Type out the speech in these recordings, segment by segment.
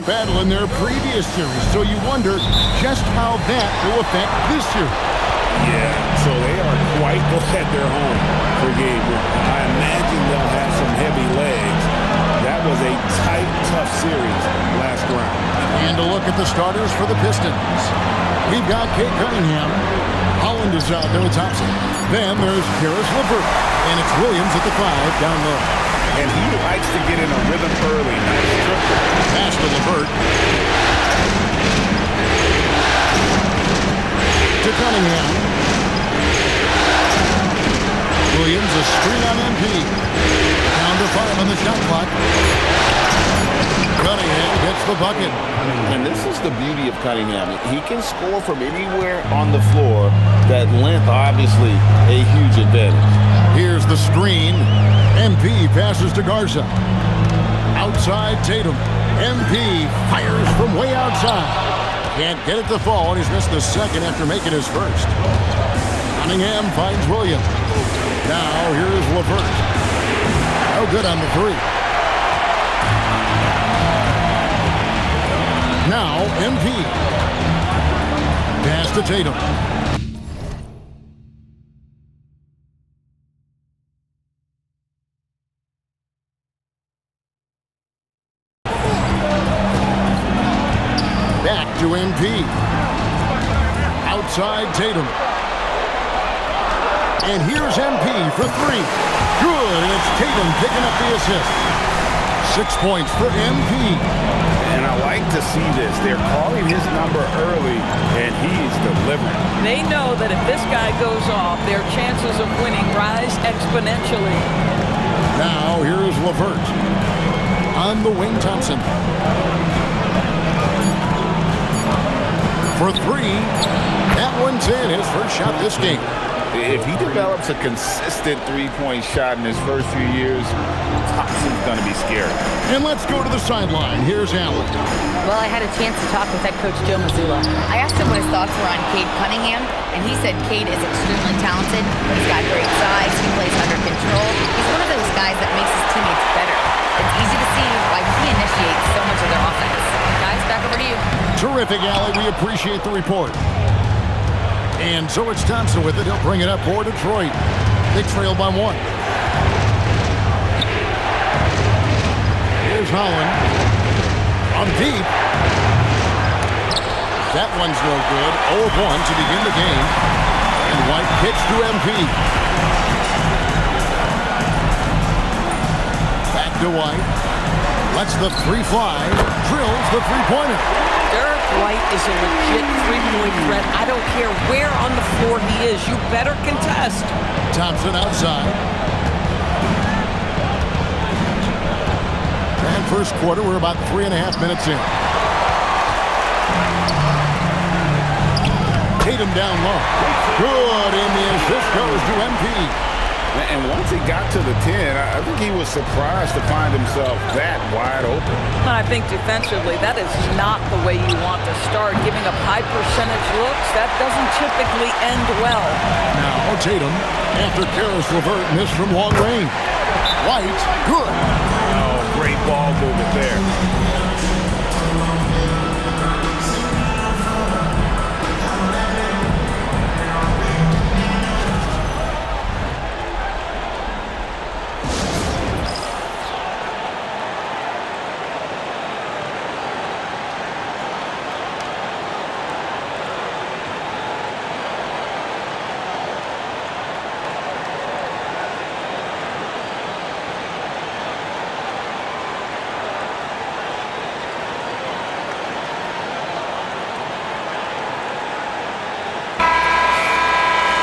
battle in their previous series, so you wonder just how that will affect this series. Yeah, so they are quite glad they're home for game one. I imagine they'll have some heavy legs. That was a tight, tough series last round. And a look at the starters for the Pistons. We've got Cade Cunningham. Holland is out there with Thompson. Then there's Karis LeVert. And it's Williams at the 5 down low. And he likes to get in a rhythm early. Pass to LeVert. To Cunningham. Williams a screen on MP. Down to 5 on the shot clock. Cunningham gets the bucket. And this is the beauty of Cunningham. He can score from anywhere on the floor. That length, obviously, a huge advantage. Here's the screen. MP passes to Garza. Outside Tatum. MP fires from way outside. Can't get it to fall, and he's missed the second after making his first. Cunningham finds Williams. Now here's LeVert. No good on the 3. Now MP. Pass to Tatum. Back to MP. Outside Tatum. And here's MP for 3. Good, and it's Tatum picking up the assist. 6 points for MP. And I like to see this. They're calling his number early, and he's delivering. They know that if this guy goes off, their chances of winning rise exponentially. Now here's LeVert. On the wing, Thompson. For 3. That one's in. His first shot this game. If he develops a consistent three-point shot in his first few years, Thompson's going to be scary. And let's go to the sideline. Here's Allen. Well, I had a chance to talk with head coach Joe Mazzulla. I asked him what his thoughts were on Cade Cunningham, and he said Cade is extremely talented. He's got great size. He plays under control. He's one of those guys that makes his teammates better. It's easy to see why he initiates so much of their offense. Guys, back over to you. Terrific, Allie. We appreciate the report. And so it's Thompson with it. He'll bring it up for Detroit. They trail by 1. Here's Holland. From deep. That one's no good. 0-1 to begin the game. And White kicks to MP. Back to White. Lets the 3 fly. Drills the 3-pointer. Derek White is a legit three-point threat. I don't care where on the floor he is. You better contest. Thompson outside. And first quarter, we're about 3.5 minutes in. Tatum down low. Good, and the assist goes to MP. And once he got to the 10, I think he was surprised to find himself that wide open. I think defensively, that is not the way you want to start. Giving up high percentage looks, that doesn't typically end well. Now Tatum, after Karis LeVert missed from long range. White, good. Oh, great ball movement there.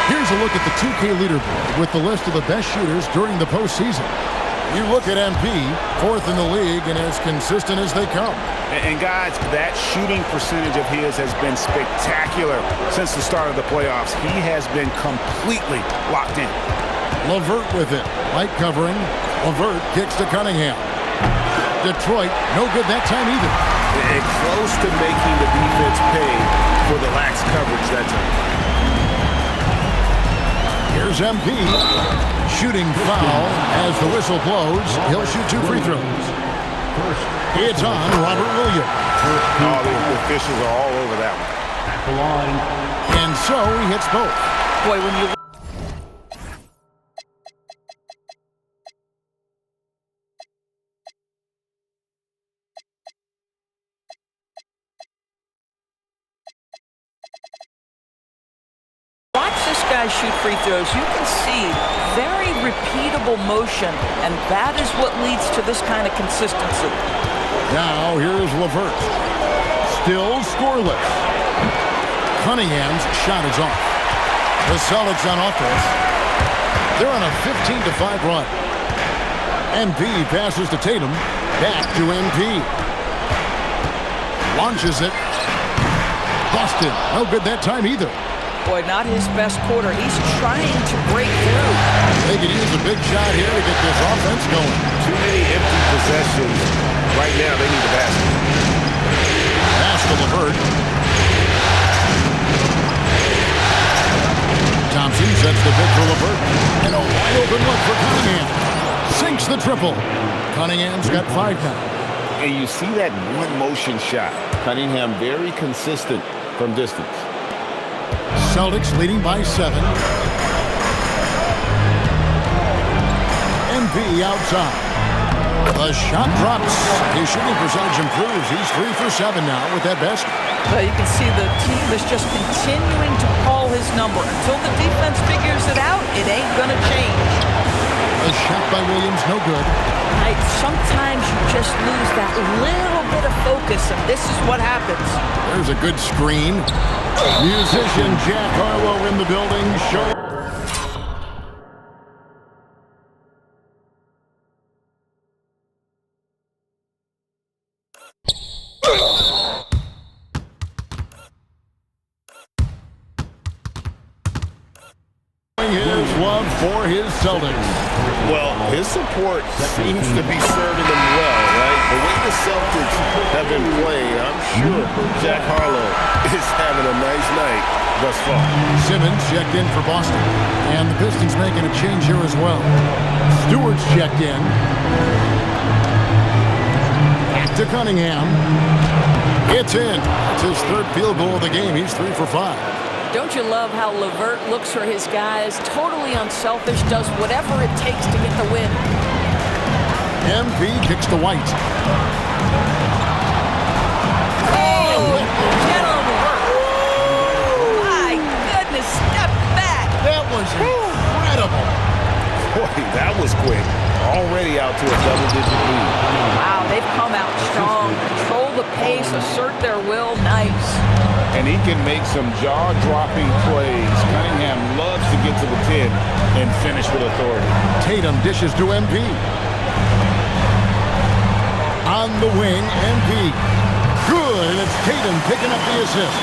Here's a look at the 2K leaderboard with the list of the best shooters during the postseason. You look at MP, 4th in the league and as consistent as they come. And guys, that shooting percentage of his has been spectacular since the start of the playoffs. He has been completely locked in. LeVert with it. Light covering. LeVert kicks to Cunningham. Detroit, no good that time either. And close to making the defense pay for the lax coverage that time. Here's MP. Shooting foul as the whistle blows. He'll shoot 2 free throws. It's on Robert Williams. Oh, the officials are all over that one. At the line. And so he hits both. Boy, when you watch this guy shoot free throws, you can see very repeatable motion, and that is what leads to this kind of consistency. Now here's LeVert. Still scoreless. Cunningham's shot is off. The Celtics on offense. They're on a 15-5 run. MP passes to Tatum. Back to MP. Launches it. Boston. No good that time either. Boy, not his best quarter. He's trying to break through. They could use a big shot here to get this offense going. Too many empty possessions. Right now, they need the basket. Pass to LeVert. Thompson sets the pick for LeVert. And a wide open look for Cunningham. Sinks the triple. Cunningham's got 5 now. And you see that one motion shot. Cunningham very consistent from distance. Celtics leading by 7. MP outside. The shot drops. His shooting percentage improves. He's 3 for 7 now with that basket. Well, you can see the team is just continuing to call his number. Until the defense figures it out, it ain't going to change. A shot by Williams, no good. Right, sometimes you just lose that little bit of focus, and this is what happens. There's a good screen. Musician Jack Harlow in the building. Show. His love for his Celtics. Well, his support seems to be serving him well, right? The way the Celtics have been playing, I'm sure Jack Harlow is having a nice night thus far. Simmons checked in for Boston. And the Pistons making a change here as well. Stewart's checked in. Back to Cunningham. It's in. It's his 3rd field goal of the game. He's 3 for 5. Don't you love how LeVert looks for his guys, totally unselfish, does whatever it takes to get the win. MP kicks to White. Oh, get on LeVert. My goodness, step back. That was incredible. Boy, that was quick. Already out to a double-digit lead. Wow, they've come out strong, control the pace, assert their will, nice. And he can make some jaw-dropping plays. Cunningham loves to get to the 10 and finish with authority. Tatum dishes to MP. On the wing, MP. Good, and it's Tatum picking up the assist.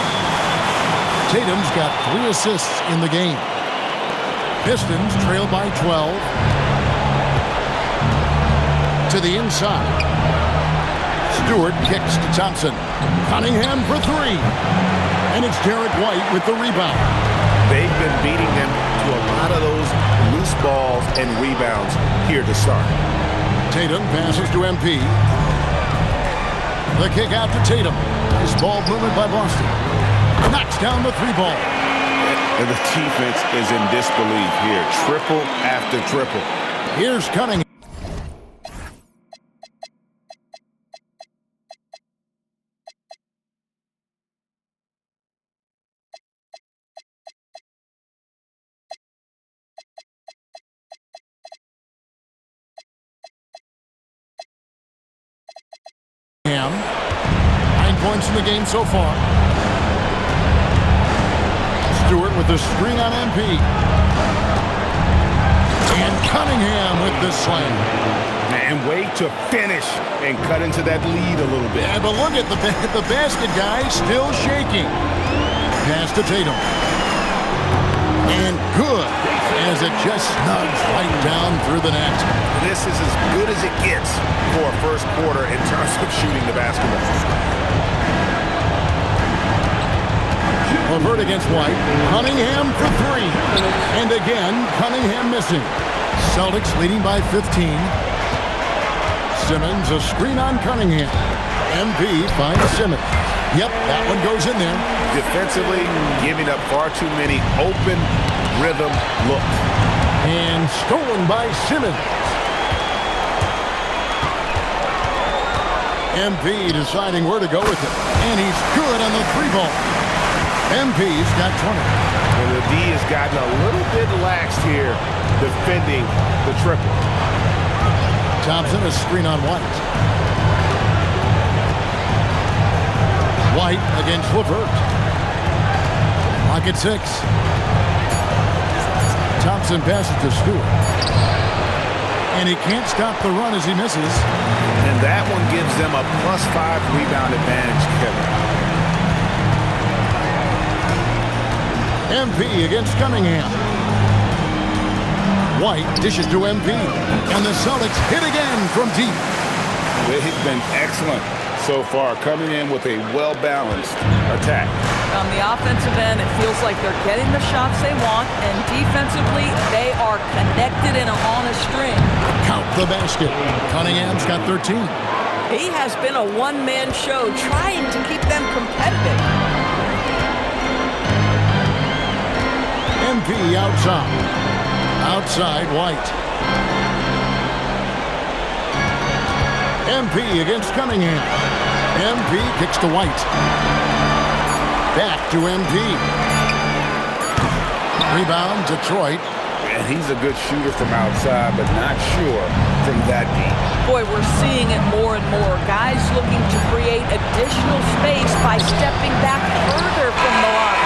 Tatum's got 3 assists in the game. Pistons trail by 12. To the inside. Stewart kicks to Thompson. Cunningham for 3. And it's Derek White with the rebound. They've been beating them to a lot of those loose balls and rebounds here to start. Tatum passes to MP. The kick out to Tatum. Nice ball movement by Boston. Knocks down the 3-ball. And the defense is in disbelief here. Triple after triple. Here's Cunningham. Cam. 9 points in the game so far. Stewart with the string on MP. And Cunningham with the slam. And way to finish and cut into that lead a little bit. Yeah, but look at the basket guy still shaking. Pass to Tatum. And good as it just snugs right down through the net. This is as good as it gets for a first quarter in terms of shooting the basketball. LeVert against White. Cunningham for 3. And again, Cunningham missing. Celtics leading by 15. Simmons, a screen on Cunningham. MP finds Simmons. Yep, that one goes in there. Defensively, giving up far too many open rhythm looks. And stolen by Simmons. MP deciding where to go with it. And he's good on the 3-ball. MP's got 20. And the D has gotten a little bit lax here defending the triple. Thompson, a screen on White. White against LeVert. Lock at 6. Thompson passes to Stewart. And he can't stop the run as he misses. And that one gives them a +5 rebound advantage, Kevin. MP against Cunningham. White dishes to MP. And the Celtics hit again from deep. They've been excellent so far, coming in with a well-balanced attack. On the offensive end, it feels like they're getting the shots they want, and defensively, they are connected and on a string. Count the basket. Cunningham's got 13. He has been a one-man show trying to keep them competitive. MP outside. Outside, White. MP against Cunningham. MP kicks to White. Back to MP. Rebound, Detroit. And he's a good shooter from outside, but not sure from that deep. Boy, we're seeing it more and more. Guys looking to create additional space by stepping back further from the line.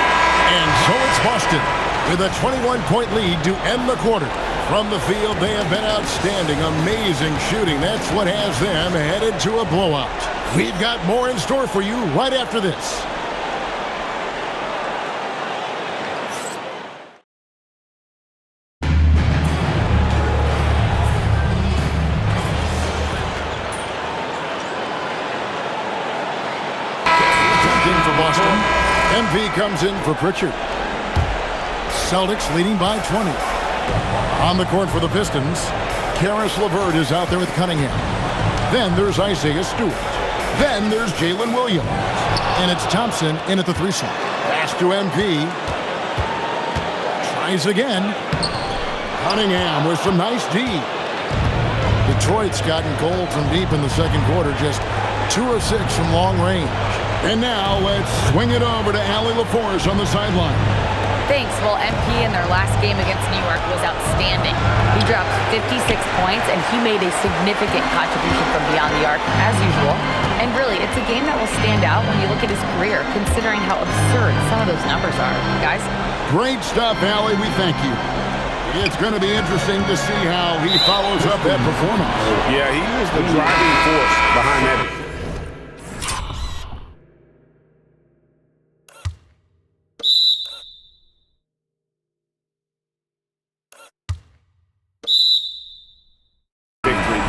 And so it's Boston with a 21-point lead to end the quarter. From the field, they have been outstanding. Amazing shooting. That's what has them headed to a blowout. We've got more in store for you right after this. In for Boston. MP comes in for Pritchard. Celtics leading by 20. On the court for the Pistons, Karis LeVert is out there with Cunningham. Then there's Isaiah Stewart. Then there's Jalen Williams. And it's Thompson in at the 3 slot. Pass to MP. Tries again. Cunningham with some nice D. Detroit's gotten cold from deep in the second quarter. Just 2 of 6 from long range. And now let's swing it over to Allie LaForce on the sideline. Thanks. Well, MP in their last game against New York was outstanding. He dropped 56 points, and he made a significant contribution from beyond the arc, as usual. And really, it's a game that will stand out when you look at his career, considering how absurd some of those numbers are. Guys? Great stuff, Allie. We thank you. It's going to be interesting to see how he follows up that performance. Yeah, he was the driving force behind that.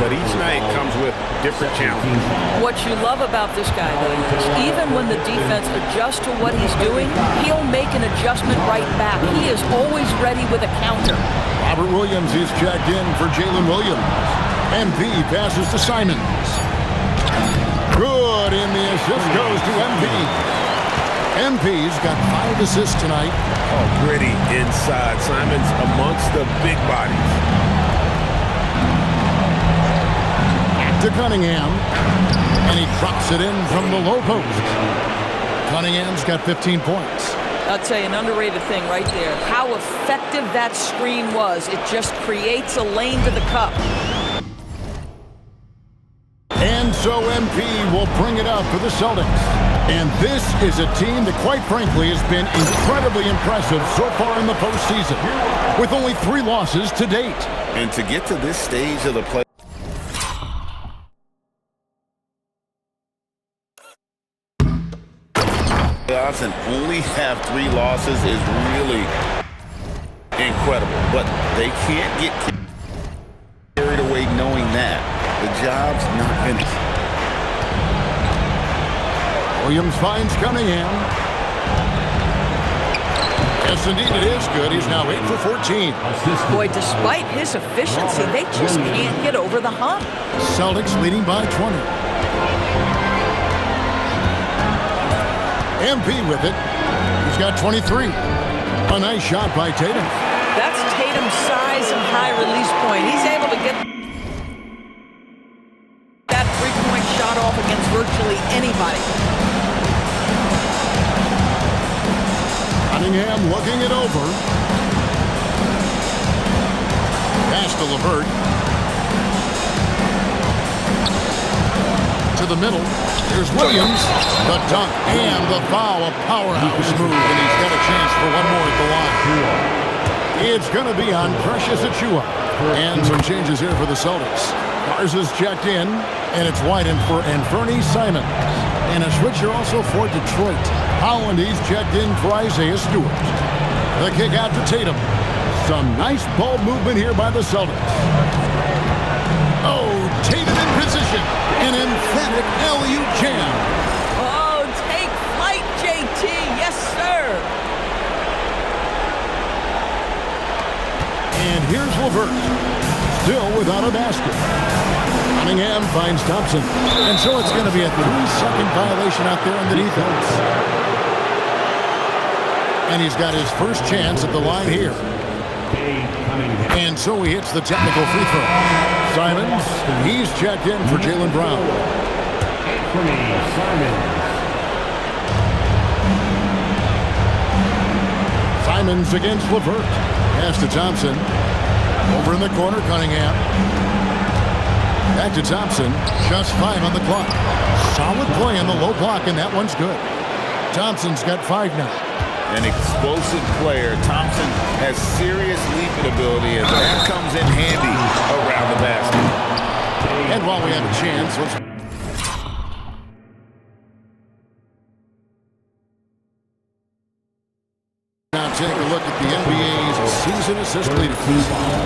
But each night comes with different challenges. What you love about this guy, though, is even when the defense adjusts to what he's doing, he'll make an adjustment right back. He is always ready with a counter. Robert Williams is checked in for Jalen Williams. MP passes to Simons. Good, and the assist goes to MP. MP's got 5 assists tonight. Oh, gritty inside. Simons amongst the big bodies. To Cunningham, and he drops it in from the low post. Cunningham's got 15 points. I'll tell you, an underrated thing right there. How effective that screen was. It just creates a lane to the cup. And so MP will bring it up for the Celtics. And this is a team that, quite frankly, has been incredibly impressive so far in the postseason, with only 3 losses to date. And to get to this stage of the play, and only have 3 losses is really incredible. But they can't get carried away knowing that the job's not finished. Williams finds Cunningham. Yes, indeed, it is good. He's now 8 for 14. Boy, despite his efficiency, they just can't get over the hump. Celtics leading by 20. MP with it. He's got 23. A nice shot by Tatum. That's Tatum's size and high release point. He's able to get that three-point shot off against virtually anybody. Cunningham looking it over. Pass to LeVert. To the middle. Here's Williams. The dunk and the foul. A powerhouse move, and he's got a chance for one more at the line. It's going to be on Precious Achiuwa. And some changes here for the Celtics. Garza's checked in, and it's White for Anthony Simons. And a switcher also for Detroit. Holland, he's checked in for Isaiah Stewart. The kick out to Tatum. Some nice ball movement here by the Celtics. Oh, Tatum in position. An emphatic alley-oop jam. Oh, take flight, JT. Yes, sir. And here's LeVert. Still without a basket. Cunningham finds Thompson. And so it's going to be a 3-second violation out there on the defense. And he's got his first chance at the line here. And so he hits the technical free throw. Simons, he's checked in for Jaylen Brown. Simons against LeVert. Pass to Thompson. Over in the corner, Cunningham. Back to Thompson. Just 5 on the clock. Solid play on the low block, and that one's good. Thompson's got 5 now. An explosive player. Thompson has serious leaping ability, and that comes in handy around the basket. And while we have a chance, let's now take a look at the NBA's season assist leaders.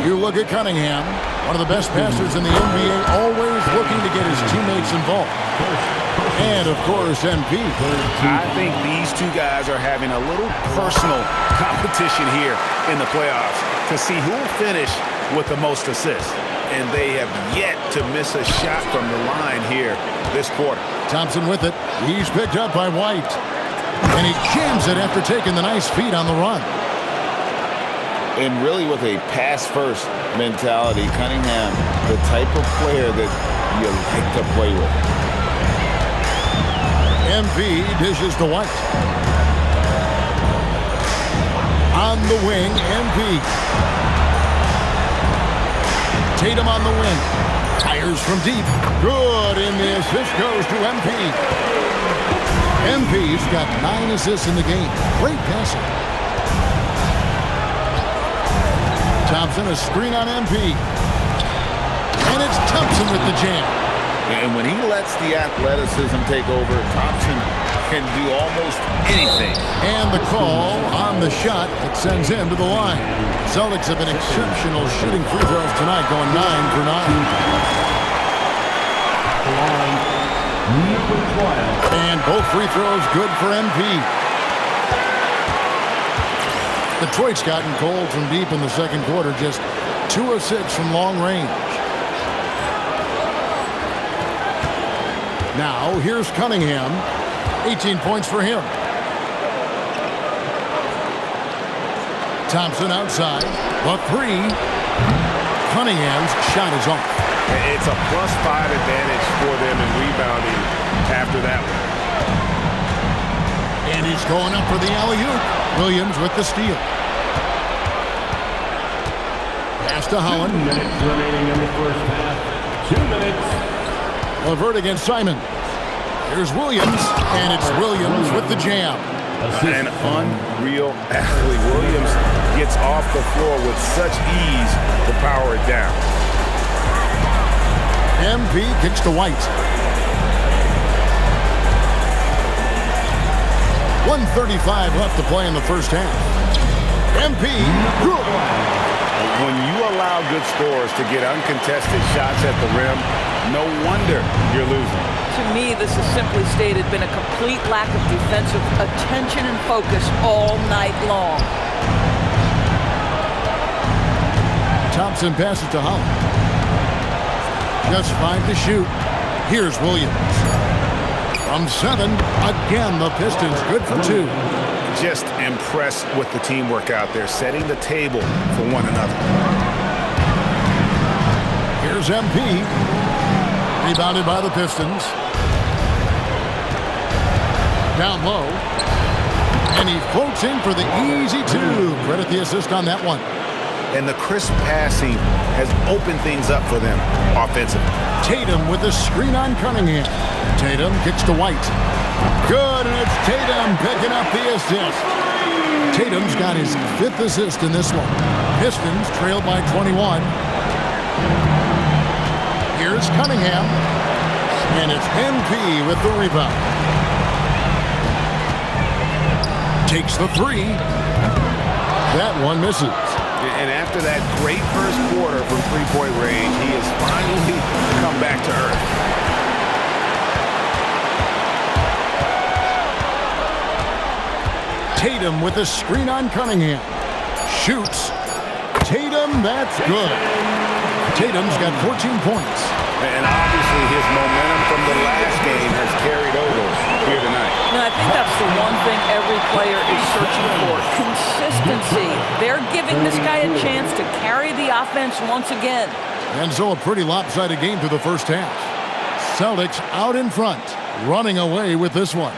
You look at Cunningham, one of the best passers in the NBA, always looking to get his teammates involved. And, of course, MP. I think these two guys are having a little personal competition here in the playoffs to see who will finish with the most assists. And they have yet to miss a shot from the line here this quarter. Thompson with it. He's picked up by White. And he jams it after taking the nice feed on the run. And really with a pass-first mentality, Cunningham, the type of player that you like to play with. MP dishes to White. On the wing, MP. Tatum on the wing. Fires from deep. Good, and the assist goes to MP. MP's got 9 assists in the game. Great passing. Thompson, a screen on MP. And it's Thompson with the jam. And when he lets the athleticism take over, Thompson can do almost anything. And the call on the shot that sends him to the line. Celtics have been exceptional shooting free throws tonight, going 9 for 9. And both free throws good for MP. Detroit's gotten cold from deep in the second quarter, just 2 of 6 from long range. Now, here's Cunningham. 18 points for him. Thompson outside. The 3. Cunningham's shot is off. It's a +5 advantage for them in rebounding after that one. And he's going up for the alley-oop. Williams with the steal. Pass to Holland. 2 minutes remaining in the first half. 2 minutes. LeVert against Simon. Here's Williams, and it's Williams with the jam. An unreal athlete. Williams gets off the floor with such ease to power it down. MP kicks to White. 1:35 left to play in the first half. MP, good. When you allow good scorers to get uncontested shots at the rim, no wonder you're losing. To me, this has simply stated been a complete lack of defensive attention and focus all night long. Thompson passes to Holland. Just 5 to shoot. Here's Williams. From 7, again, the Pistons good for 2. Just impressed with the teamwork out there, setting the table for one another. Here's MP. Rebounded by the Pistons. Down low. And he floats in for the easy 2. Credit the assist on that one. And the crisp passing has opened things up for them offensively. Tatum with a screen on Cunningham. Tatum kicks to White. Good, and it's Tatum picking up the assist. Tatum's got his 5th assist in this one. Pistons trail by 21. Here's Cunningham. And it's MP with the rebound. Takes the 3. That one misses. And after that great first quarter from three-point range, he has finally come back to earth. Tatum with a screen on Cunningham. Shoots. Tatum, that's good. Tatum's got 14 points. And obviously his momentum from the last game has carried over here tonight. And I think that's the one thing every player is searching for. Consistency. They're giving this guy a chance to carry the offense once again. And so a pretty lopsided game through the first half. Celtics out in front, running away with this one.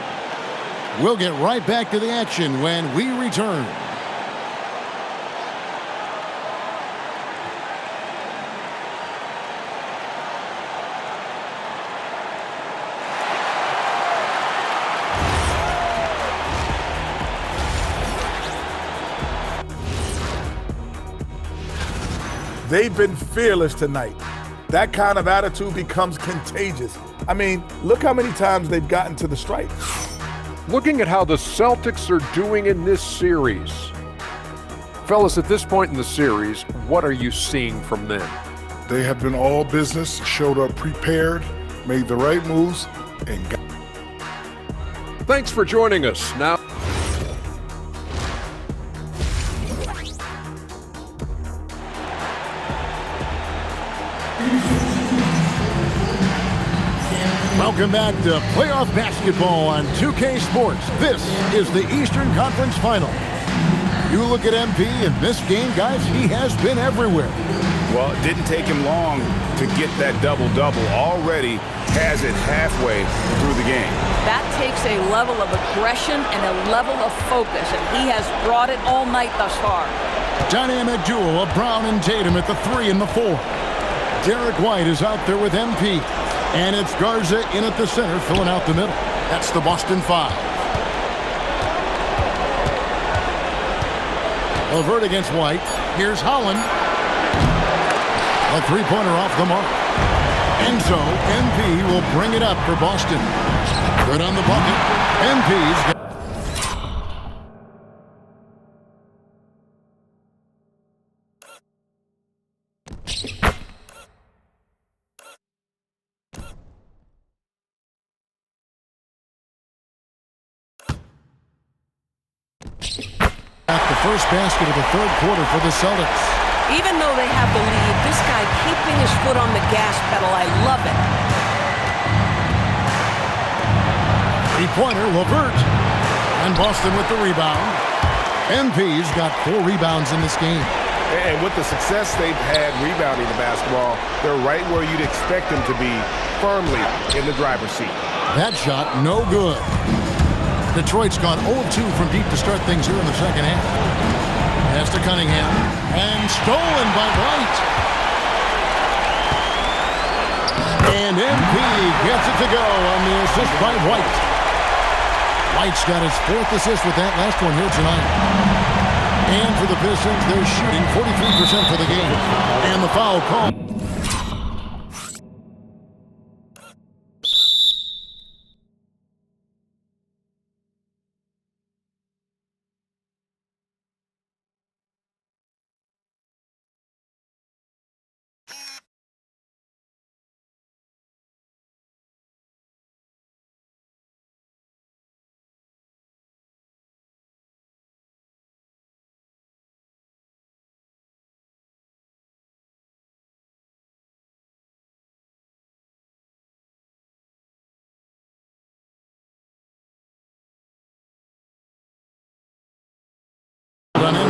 We'll get right back to the action when we return. They've been fearless tonight. That kind of attitude becomes contagious. I mean, look how many times they've gotten to the stripe. Looking at how the Celtics are doing in this series. Fellas, at this point in the series, what are you seeing from them? They have been all business, showed up prepared, made the right moves, and got. Thanks for joining us. Now, Welcome back to playoff basketball on 2K Sports. This is the Eastern Conference Final. You look at MP in this game, guys, he has been everywhere. Well, it didn't take him long to get that double-double. Already has it halfway through the game. That takes a level of aggression and a level of focus, and he has brought it all night thus far. Dynamic duo of Brown and Tatum at the 3 and the 4. Derek White is out there with MP. And it's Garza in at the center, filling out the middle. That's the Boston 5. LeVert against White. Here's Holland. A three-pointer off the mark. And so MP will bring it up for Boston. Good on the bucket. MP's got the first basket of the third quarter for the Celtics. Even though they have the lead, this guy keeping his foot on the gas pedal, I love it. Three-pointer, LeVert. And Boston with the rebound. MP's got 4 rebounds in this game. And with the success they've had rebounding the basketball, they're right where you'd expect them to be, firmly in the driver's seat. That shot, no good. Detroit's gone 0-2 from deep to start things here in the second half. Pass to Cunningham. And stolen by White. And MP gets it to go on the assist by White. White's got his 4th assist with that last one here tonight. And for the Pistons, they're shooting 43% for the game. And the foul call.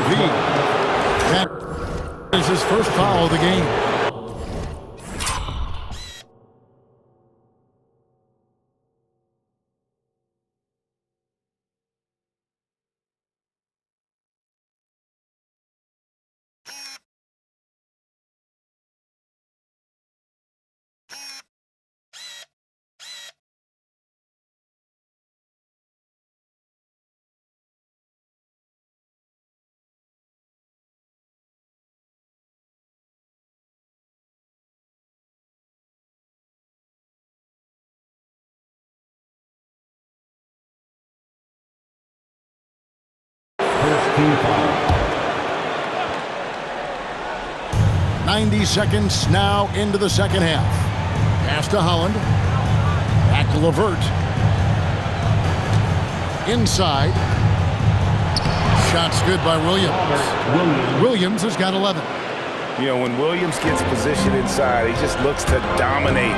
MP. That is his first foul of the game. Team foul. 90 seconds now into the second half. Pass to Holland. Back to Levert. Inside. Shot's good by Williams. Williams has got 11. You know, when Williams gets positioned inside, he just looks to dominate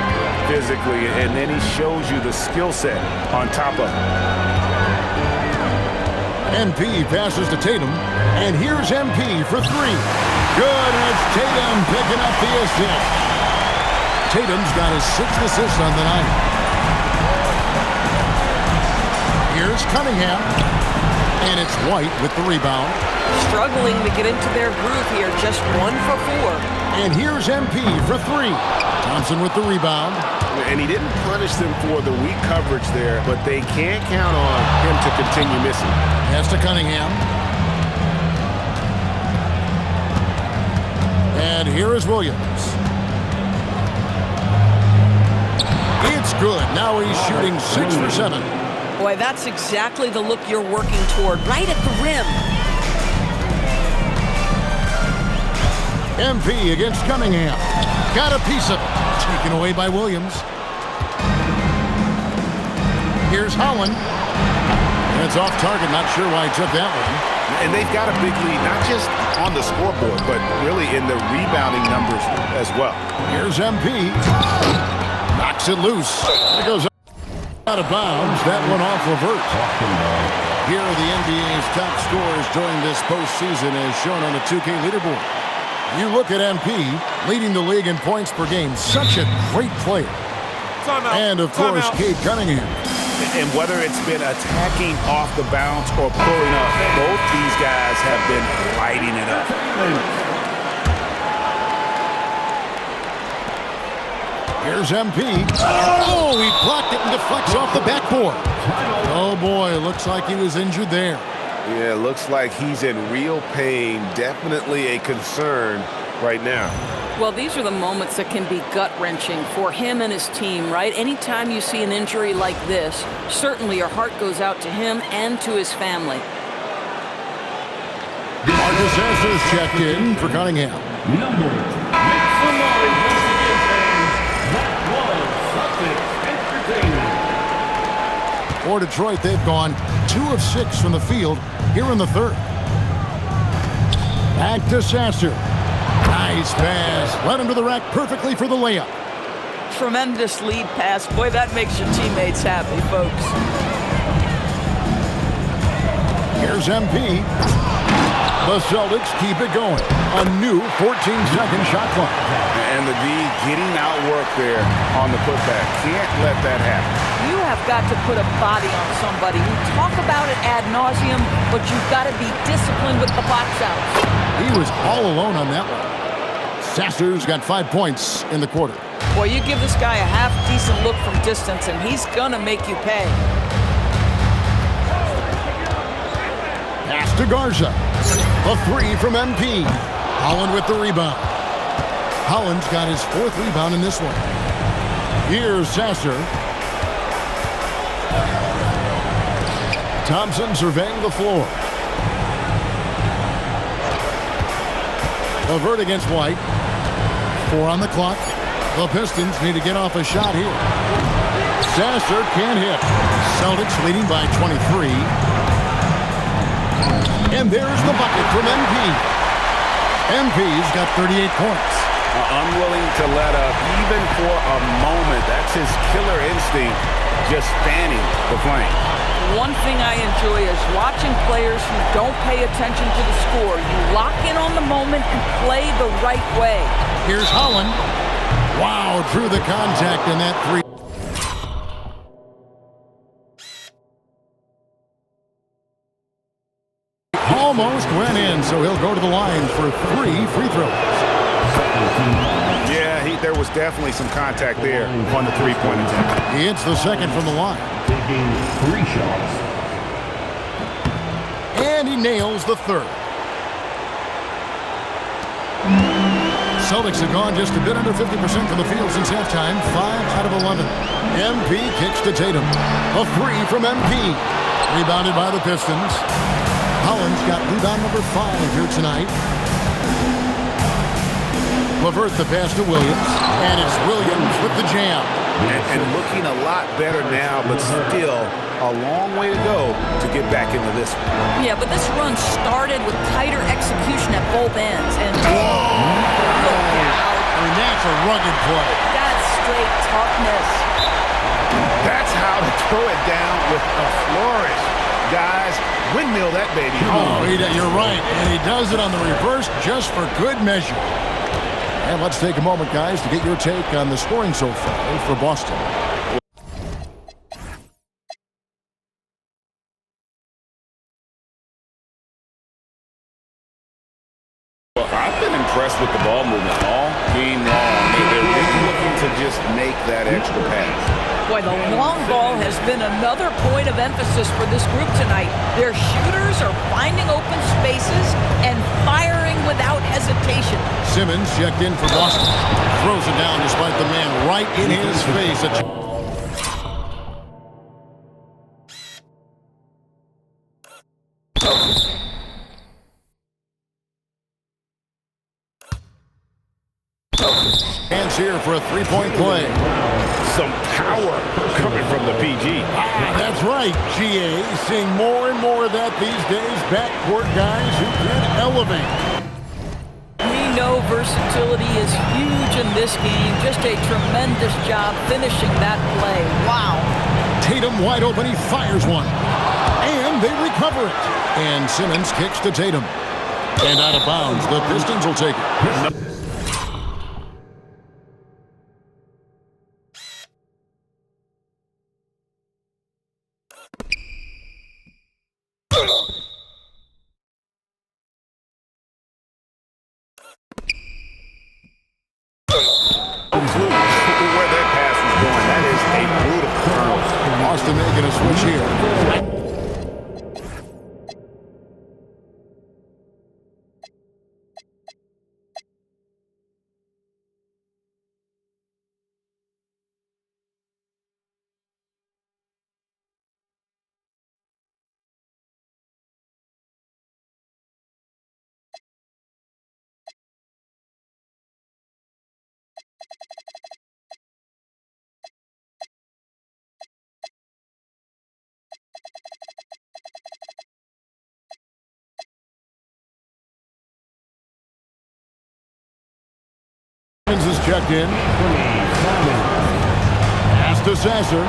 physically, and then he shows you the skill set on top of it. MP passes to Tatum, and here's MP for three. Good, and it's Tatum picking up the assist. Tatum's got his 6th assist on the night. Here's Cunningham, and it's White with the rebound. Struggling to get into their groove here, just 1 for 4. And here's MP for three. Thompson with the rebound. And he didn't punish them for the weak coverage there, but they can't count on him to continue missing. Pass to Cunningham. And here is Williams. It's good. Now he's shooting 6 for 7. Boy, that's exactly the look you're working toward, right at the rim. MP against Cunningham. Got a piece of it. Taken away by Williams. Here's Holland. And it's off target. Not sure why he took that one. And they've got a big lead, not just on the scoreboard, but really in the rebounding numbers as well. Here's MP. Knocks it loose. It goes out of bounds. That one off Levert. Here are the NBA's top scorers during this postseason as shown on the 2K leaderboard. You look at MP, leading the league in points per game. Such a great player. And, of course, Cade Cunningham. And whether it's been attacking off the bounce or pulling up, both these guys have been lighting it up. Here's MP. Oh, he blocked it and deflects off the backboard. Oh, boy, looks like he was injured there. Yeah, looks like he's in real pain. Definitely a concern right now. Well, these are the moments that can be gut-wrenching for him and his team, right? Anytime you see an injury like this, certainly your heart goes out to him and to his family. Marcus Sasser's checked in for Cunningham. Number. Make some noise, Michigan fans. That was Celtics entertainment. For Detroit, they've gone 2 of 6 from the field here in the third. Back to Sasser. Nice pass. Led him to the rack perfectly for the layup. Tremendous lead pass. Boy, that makes your teammates happy, folks. Here's MP. The Celtics keep it going. A new 14-second shot clock. And the D getting outworked there on the putback. Can't let that happen. You have got to put a body on somebody. You talk about it ad nauseum, but you've got to be disciplined with the box outs. He was all alone on that one. Sasser's got 5 points in the quarter. Boy, you give this guy a half-decent look from distance, and he's going to make you pay. Pass to Garza. A 3 from MP. Holland with the rebound. Holland's got his 4th rebound in this one. Here's Sasser. Thompson surveying the floor. Levert against White. 4 on the clock. The Pistons need to get off a shot here. Sasser can't hit. Celtics leading by 23. And there's the bucket from MP. MP's got 38 points. Unwilling to let up even for a moment. That's his killer instinct, just fanning the flame. one thing I enjoy is watching players who don't pay attention to the score. You lock in on the moment and play the right way. Here's Holland. Wow, drew the contact in that three. Almost went in, so he'll go to the line for 3 free throws. Yeah, there was definitely some contact there on the three-point attempt. He hits the second from the line. Taking 3 shots. And he nails the third. Celtics have gone just a bit under 50% from the field since halftime. 5 out of 11. MP kicks to Tatum. A 3 from MP. Rebounded by the Pistons. Holland's got rebound number 5 here tonight. LeVert the pass to Williams. And it's Williams with the jam. And looking a lot better now, but still a long way to go to get back into this one. Yeah, but this run started with tighter execution at both ends. And look out. I mean, that's a rugged play. That's straight toughness. That's how to throw it down with a flourish. Guys, windmill that baby home. You're right. And he does it on the reverse just for good measure. And let's take a moment, guys, to get your take on the scoring so far for Boston. Well, I've been impressed with the ball movement all game long. They're really looking to just make that extra pass. Boy, the long ball has been another point of emphasis for this group tonight. Their shooters are finding open spaces and firing without hesitation. Simmons checked in for Boston. Throws it down despite the man right in his face. Hands here for a three-point play. Some power coming from the PG. That's right, GA. Seeing more and more of that these days. Backcourt guys who can elevate. We know versatility is huge in this game. Just a tremendous job finishing that play. Wow. Tatum wide open. He fires one. And they recover it. And Simmons kicks to Tatum. And out of bounds. The Pistons will take it. Where that pass is going, that is a brutal curl. Boston making a switch here. Is checked in. Pass to Sasser.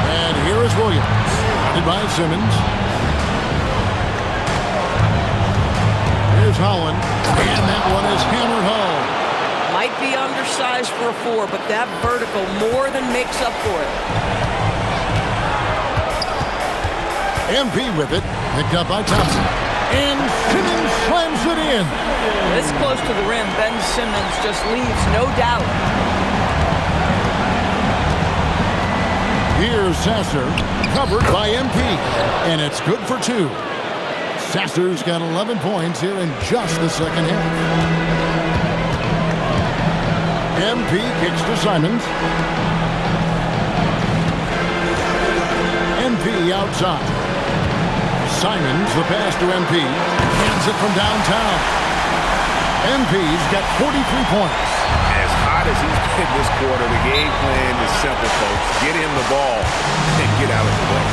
And here is Williams. Guarded by Simmons. Here's Holland. And that one is hammered home. Might be undersized for a 4, but that vertical more than makes up for it. MP with it. Picked up by Thompson. And Simmons slams it in. This close to the rim, Ben Simmons just leaves no doubt. Here's Sasser, covered by MP. And it's good for 2. Sasser's got 11 points here in just the second half. MP kicks to Simons. MP outside. Simons, the pass to MP. Hands it from downtown. MP's got 43 points. As hot as he's been this quarter, the game plan is simple, folks. Get him the ball and get out of the way.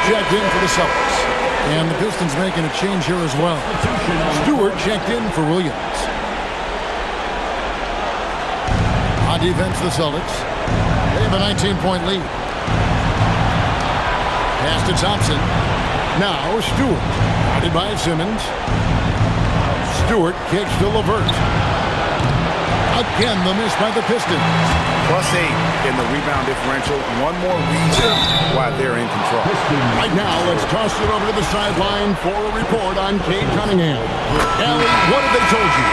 checked in for the Celtics. And the Pistons making a change here as well. Stewart checked in for Williams. On defense, the Celtics. They have a 19-point lead. Pass to Thompson. Now Stewart. Guarded by Simmons. Stewart kicks to LeVert. Again, the miss by the Pistons. +8 in the rebound differential. One more reason why they're in control. Right now, let's toss it over to the sideline for a report on Cade Cunningham. Ellie, what have they told you?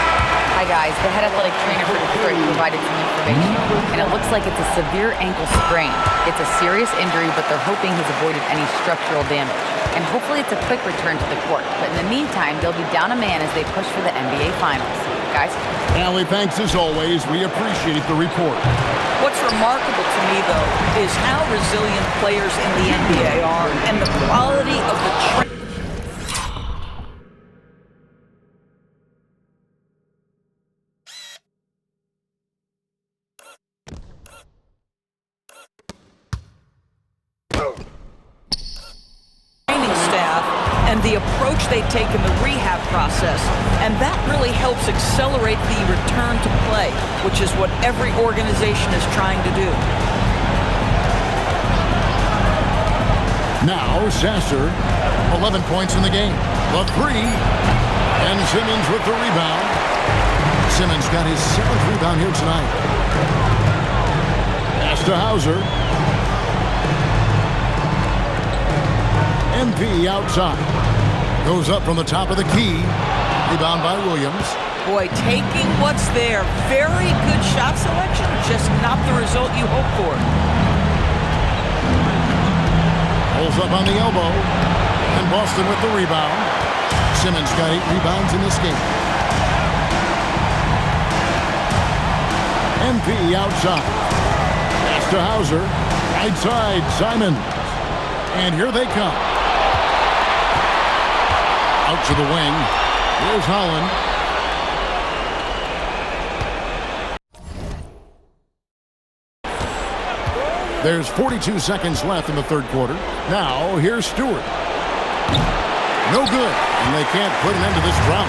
Hi guys, the head athletic trainer for Detroit provided some information, and it looks like it's a severe ankle sprain. It's a serious injury, but they're hoping he's avoided any structural damage. And hopefully it's a quick return to the court. But in the meantime, they'll be down a man as they push for the NBA Finals. Guys? Allie, thanks as always. We appreciate the report. What's remarkable to me, though, is how resilient players in the NBA are and the quality of the training staff and the approach they take in the rehab process. And that really helps accelerate the return to play, which is what every organization is trying to do. Now, Sasser, 11 points in the game. The three, and Simmons with the rebound. Simmons got his 7th rebound here tonight. Pass to Hauser. MP outside. Goes up from the top of the key. Rebound by Williams. Boy, taking what's there. Very good shot selection, just not the result you hope for. Pulls up on the elbow. And Boston with the rebound. Simmons got 8 rebounds in this game. MP outside. Pass to Hauser. Right side, Simon. And here they come. Out to the wing. Here's Holland. There's 42 seconds left in the third quarter. Now, here's Stewart. No good, and they can't put an end to this drought.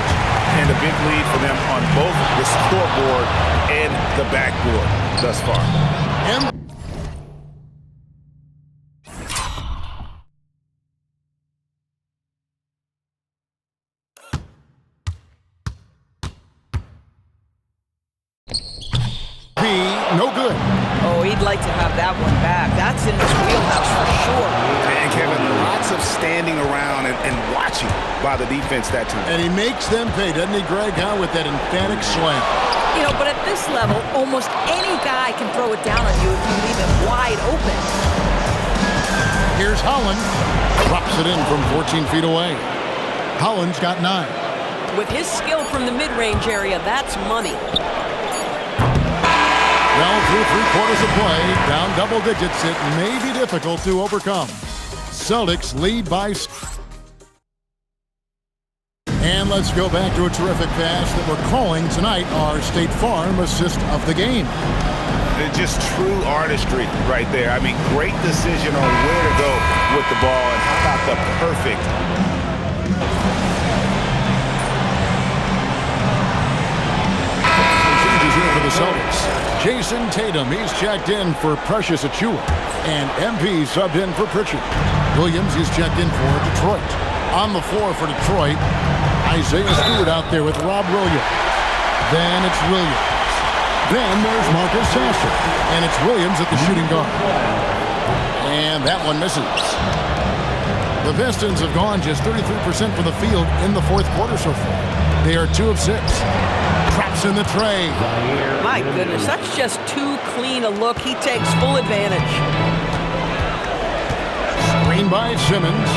And a big lead for them on both the scoreboard and the backboard thus far. And no good. Oh, he'd like to have that one back. That's in his wheelhouse for sure. And Kevin, lots of standing around and watching by the defense that time. And he makes them pay, doesn't he, Greg, with that emphatic slam. You know, but at this level, almost any guy can throw it down on you if you leave him wide open. Here's Holland. Drops it in from 14 feet away. Holland's got 9. With his skill from the mid-range area, that's money. Well, through 3 quarters of play, down double digits, it may be difficult to overcome. Celtics lead by... And let's go back to a terrific pass that we're calling tonight our State Farm assist of the game. Just true artistry right there. I mean, great decision on where to go with the ball, and how about the perfect... Changes here for the Celtics. Jason Tatum, he's checked in for Precious Achiuwa. And MP subbed in for Pritchard. Williams is checked in for Detroit. On the floor for Detroit, Isaiah Stewart out there with Rob Williams. Then it's Williams. Then there's Marcus Sasser. And it's Williams at the shooting guard. And that one misses. The Pistons have gone just 33% from the field in the fourth quarter so far. They are 2 of 6. Traps in the tray. My goodness, that's just too clean a look. He takes full advantage. Screen by Simmons.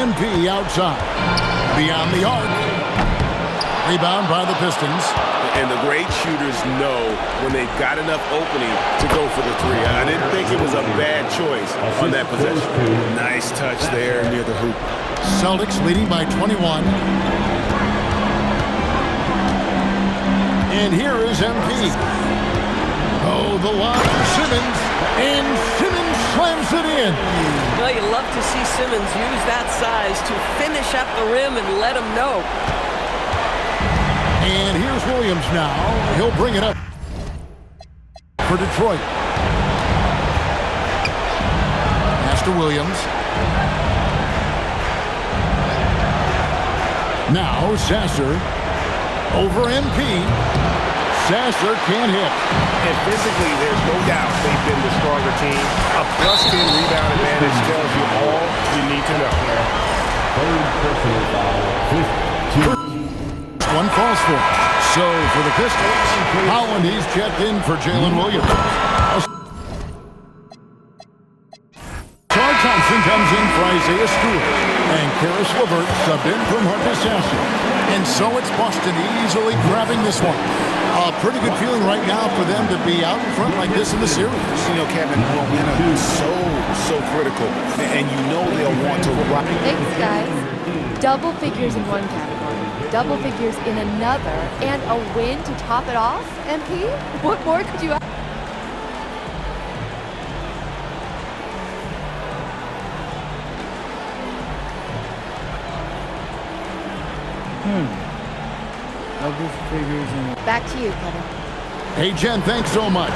MP outside. Beyond the arc. Rebound by the Pistons. And the great shooters know when they've got enough opening to go for the 3. I didn't think it was a bad choice on that possession. Nice touch there near the hoop. Celtics leading by 21. And here is MP. Oh, the lob for Simmons, and Simmons slams it in. Well, you love to see Simmons use that size to finish at the rim and let him know. And here's Williams now. He'll bring it up for Detroit. Pass to Williams. Now Sasser over MP. Sasser can't hit. And physically, there's no doubt they've been the stronger team. A +10 rebound advantage tells you all you need to know. Third personal foul. One falls for it. So for the Pistons, Holland, he's checked in for Jalen Williams. Charles Thompson comes in for Isaiah Stewart. And Karis LeVert subbed in from Marcus Sasser. And so it's Boston easily grabbing this one. A pretty good feeling right now for them to be out in front like this in the series. You know, Kevin, momentum is so critical. And you know they'll want to rock. Thanks, guys. Double figures in one category, double figures in another, and a win to top it off, MP? What more could you ask? Double figures in... Back to you, Kevin. Hey, Jen, thanks so much.